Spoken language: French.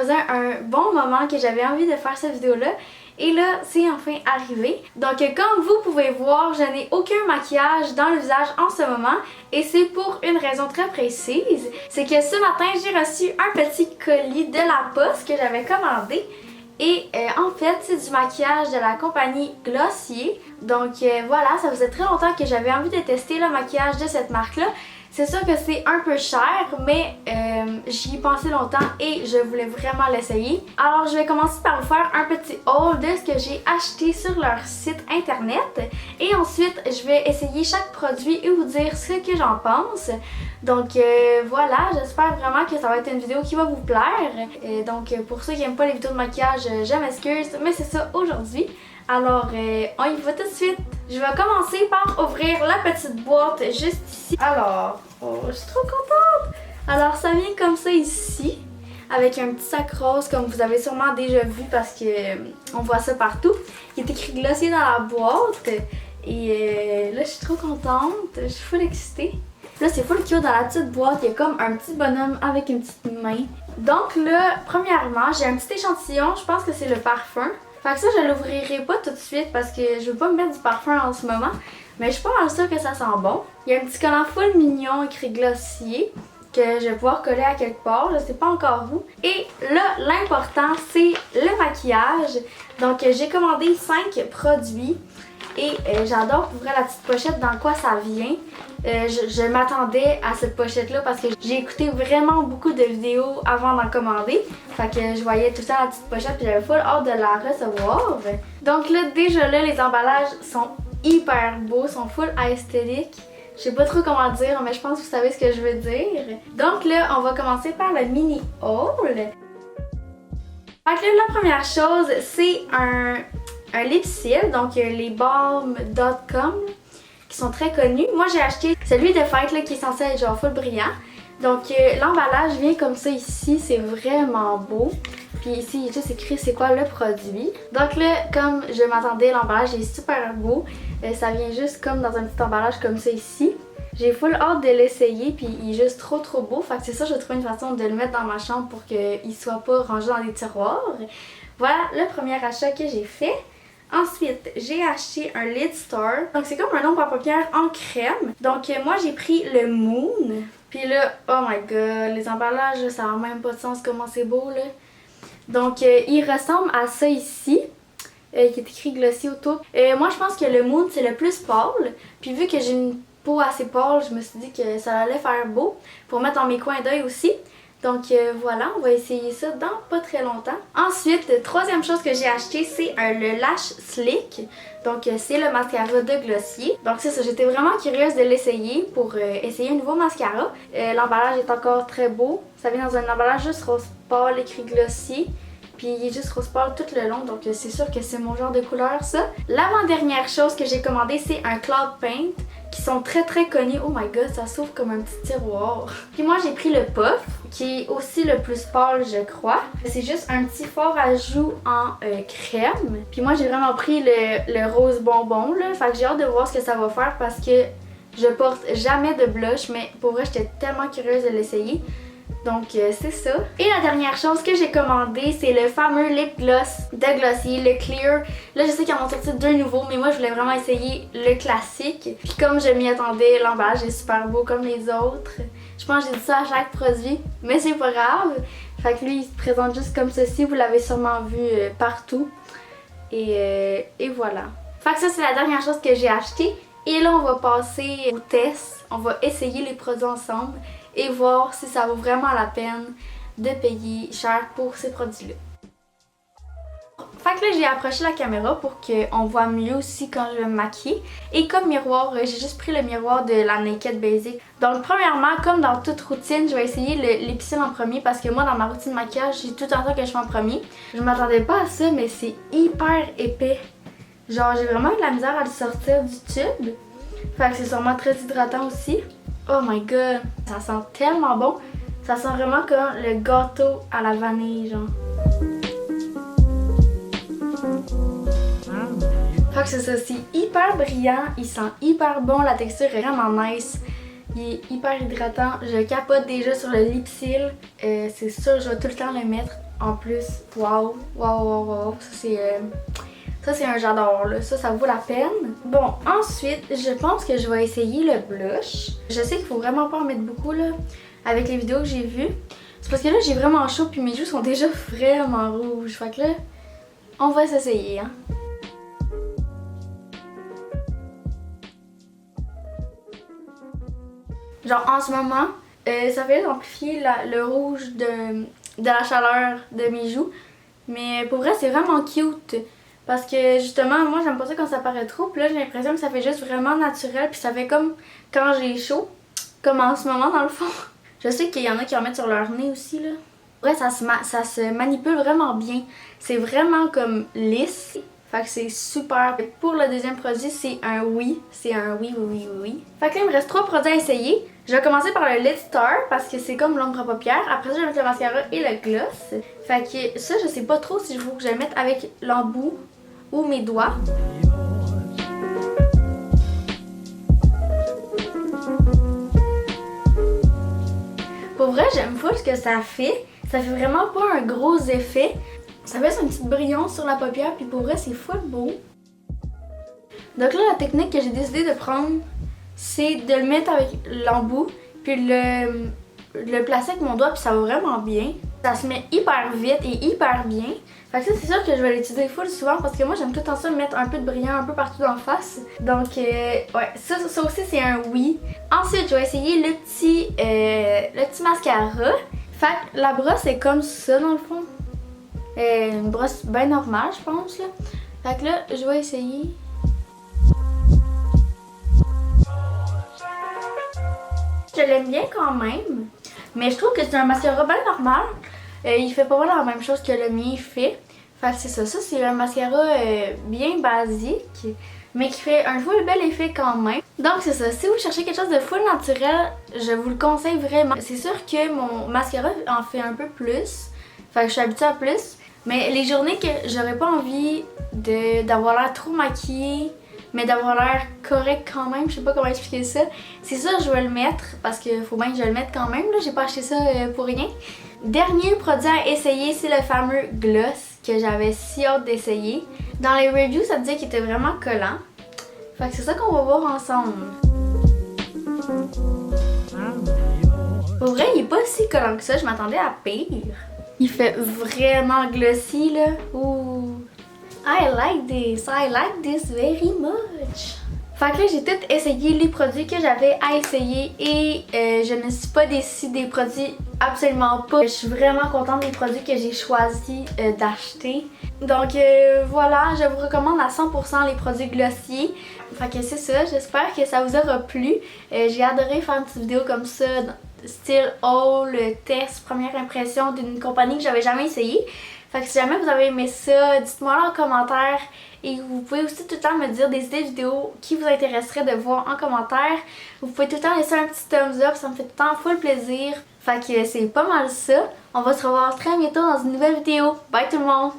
faisait un bon moment que j'avais envie de faire cette vidéo-là. Et là, c'est enfin arrivé. Donc comme vous pouvez voir, je n'ai aucun maquillage dans le visage en ce moment. Et c'est pour une raison très précise. C'est que ce matin, j'ai reçu un petit colis de la poste que j'avais commandé. Et en fait, c'est du maquillage de la compagnie Glossier. Donc voilà, ça faisait très longtemps que j'avais envie de tester le maquillage de cette marque-là. C'est sûr que c'est un peu cher, mais j'y ai pensé longtemps et je voulais vraiment l'essayer. Alors je vais commencer par vous faire un petit haul de ce que j'ai acheté sur leur site internet. Et ensuite, je vais essayer chaque produit et vous dire ce que j'en pense. Donc voilà, j'espère vraiment que ça va être une vidéo qui va vous plaire. Donc pour ceux qui n'aiment pas les vidéos de maquillage, je m'excuse, mais c'est ça aujourd'hui. Alors, on y va tout de suite. Je vais commencer par ouvrir la petite boîte juste ici. Alors, je suis trop contente. Alors, ça vient comme ça ici, avec un petit sac rose comme vous avez sûrement déjà vu parce que on voit ça partout. Il est écrit Glossier dans la boîte. Et là, je suis trop contente. Je suis full excitée. Là, c'est full cute dans la petite boîte. Il y a comme un petit bonhomme avec une petite main. Donc là, premièrement, j'ai un petit échantillon. Je pense que c'est le parfum. Fait que ça, je l'ouvrirai pas tout de suite parce que je veux pas me mettre du parfum en ce moment. Mais je suis pas mal sûre que ça sent bon. Il y a un petit collant full mignon écrit Glossier que je vais pouvoir coller à quelque part. Je sais pas encore où. Et là, l'important, c'est le maquillage. Donc, j'ai commandé 5 produits. Et j'adore ouvrir la petite pochette dans quoi ça vient. Je m'attendais à cette pochette-là parce que j'ai écouté vraiment beaucoup de vidéos avant d'en commander. Fait que je voyais tout le temps la petite pochette et j'avais full hâte de la recevoir. Donc là, déjà là, les emballages sont hyper beaux, sont full esthétiques. Je sais pas trop comment dire, mais je pense que vous savez ce que je veux dire. Donc là, on va commencer par le mini haul. Fait que là, la première chose, c'est un lip-seal, donc les balm.com qui sont très connus. Moi j'ai acheté celui de fête là, qui est censé être genre full brillant. Donc l'emballage vient comme ça ici, c'est vraiment beau. Puis ici il est juste écrit c'est quoi le produit. Donc là, comme je m'attendais, l'emballage est super beau. Ça vient juste comme dans un petit emballage comme ça ici. J'ai full hâte de l'essayer, puis il est juste trop beau. Fait que c'est ça, je trouve une façon de le mettre dans ma chambre pour qu'il soit pas rangé dans des tiroirs. Voilà le premier achat que j'ai fait. Ensuite, j'ai acheté un Lid Star. Donc c'est comme un ombre à paupières en crème. Donc moi j'ai pris le Moon. Puis là, oh my god, les emballages, ça n'a même pas de sens comment c'est beau là. Donc il ressemble à ça ici. Qui est écrit Glossier autour. Moi je pense que le Moon c'est le plus pâle. Puis vu que j'ai une peau assez pâle, je me suis dit que ça allait faire beau. Pour mettre dans mes coins d'œil aussi. Donc voilà, on va essayer ça dans pas très longtemps. Ensuite, troisième chose que j'ai acheté, c'est le Lash Slick. Donc c'est le mascara de Glossier. Donc c'est ça, j'étais vraiment curieuse de l'essayer pour essayer un nouveau mascara. L'emballage est encore très beau. Ça vient dans un emballage juste rose pâle écrit Glossier. Puis il est juste rose pâle tout le long, donc c'est sûr que c'est mon genre de couleur ça. L'avant-dernière chose que j'ai commandé, c'est un Cloud Paint qui sont très connus. Oh my god, ça s'ouvre comme un petit tiroir. Puis moi j'ai pris le Puff, qui est aussi le plus pâle je crois. C'est juste un petit fard à joues en crème. Puis moi j'ai vraiment pris le rose bonbon là. Fait que j'ai hâte de voir ce que ça va faire parce que je porte jamais de blush, mais pour vrai j'étais tellement curieuse de l'essayer. Donc c'est ça. Et la dernière chose que j'ai commandé, c'est le fameux lip gloss de Glossier, le Clear. Là je sais qu'ils en ont sorti 2 nouveaux, mais moi je voulais vraiment essayer le classique. Puis comme je m'y attendais, l'emballage est super beau comme les autres. Je pense que j'ai dit ça à chaque produit, mais c'est pas grave. Fait que lui il se présente juste comme ceci, vous l'avez sûrement vu partout. Et voilà. Fait que ça c'est la dernière chose que j'ai acheté. Et là on va passer au test. On va essayer les produits ensemble et voir si ça vaut vraiment la peine de payer cher pour ces produits-là. Fait que là j'ai approché la caméra pour qu'on voit mieux aussi quand je vais me maquiller. Et comme miroir, j'ai juste pris le miroir de la Naked Basic. Donc premièrement, comme dans toute routine, je vais essayer le lip seal en premier parce que moi dans ma routine de maquillage, j'ai tout le temps ça que je fais en premier. Je m'attendais pas à ça, mais c'est hyper épais. Genre j'ai vraiment eu de la misère à le sortir du tube. Fait que c'est sûrement très hydratant aussi. Oh my god, ça sent tellement bon. Ça sent vraiment comme le gâteau à la vanille, genre. Fait que c'est ça, c'est hyper brillant, il sent hyper bon, la texture est vraiment nice. Il est hyper hydratant, je capote déjà sur le lip seal. C'est sûr, je vais tout le temps le mettre En plus, waouh, waouh, waouh, waouh, ça c'est un j'adore là, ça vaut la peine. Bon, ensuite, je pense que je vais essayer le blush. Je sais qu'il faut vraiment pas en mettre beaucoup là, avec les vidéos que j'ai vues. C'est parce que là j'ai vraiment chaud puis mes joues sont déjà vraiment rouges. Fait que là, on va s'essayer hein. Genre en ce moment, ça fait amplifier le rouge de la chaleur de mes joues. Mais pour vrai, c'est vraiment cute. Parce que justement, moi j'aime pas ça quand ça paraît trop. Puis là, j'ai l'impression que ça fait juste vraiment naturel. Puis ça fait comme quand j'ai chaud. Comme en ce moment, dans le fond. Je sais qu'il y en a qui en mettent sur leur nez aussi, là. Ouais, ça se manipule vraiment bien. C'est vraiment comme lisse. Fait que c'est super. Pour le deuxième produit, c'est un oui. C'est un oui, oui, oui, oui. Fait que là, il me reste 3 produits à essayer. Je vais commencer par le Lit Star parce que c'est comme l'ombre à paupières. Après ça, je vais mettre le mascara et le gloss. Fait que ça, je sais pas trop si je veux que je le mette avec l'embout ou mes doigts. Pour vrai, j'aime pas ce que ça fait. Ça fait vraiment pas un gros effet. Ça fait une petite brillance sur la paupière, puis pour vrai, c'est full beau. Donc là, la technique que j'ai décidé de prendre, c'est de le mettre avec l'embout, puis le placer avec mon doigt, puis ça va vraiment bien. Ça se met hyper vite et hyper bien. Fait que ça, c'est sûr que je vais l'utiliser full souvent parce que moi, j'aime tout le temps ça, mettre un peu de brillant un peu partout dans la face. Donc, ouais, ça aussi, c'est un oui. Ensuite, je vais essayer le petit mascara. Fait que la brosse est comme ça, dans le fond. Une brosse bien normale, je pense, là. Fait que là, je vais essayer. Je l'aime bien quand même, mais je trouve que c'est un mascara bien normal. Il fait pas mal la même chose que le mien fait. Fait que c'est ça. Ça, c'est un mascara bien basique, mais qui fait un full bel effet quand même. Donc c'est ça. Si vous cherchez quelque chose de full naturel, je vous le conseille vraiment. C'est sûr que mon mascara en fait un peu plus. Fait que je suis habituée à plus. Mais les journées que j'aurais pas envie d'avoir l'air trop maquillée, mais d'avoir l'air correct quand même, je sais pas comment expliquer ça. C'est ça, je vais le mettre parce qu'il faut bien que je le mette quand même. Là, j'ai pas acheté ça pour rien. Dernier produit à essayer, c'est le fameux gloss que j'avais si hâte d'essayer. Dans les reviews, ça disait qu'il était vraiment collant. Fait que c'est ça qu'on va voir ensemble. Pour vrai, il est pas si collant que ça, je m'attendais à pire. Il fait vraiment glossy là. Ouh. I like this very much. Fait que là, j'ai tout essayé les produits que j'avais à essayer et je ne suis pas déçue des produits, absolument pas. Je suis vraiment contente des produits que j'ai choisi d'acheter. Donc voilà, je vous recommande à 100% les produits glossiers. Fait que c'est ça, j'espère que ça vous aura plu. J'ai adoré faire une petite vidéo comme ça, style haul, test, première impression d'une compagnie que j'avais jamais essayé. Fait que si jamais vous avez aimé ça, dites-moi là en commentaire. Et vous pouvez aussi tout le temps me dire des idées de vidéos qui vous intéresseraient de voir en commentaire. Vous pouvez tout le temps laisser un petit thumbs up, ça me fait tout le temps full plaisir. Fait que c'est pas mal ça. On va se revoir très bientôt dans une nouvelle vidéo. Bye tout le monde!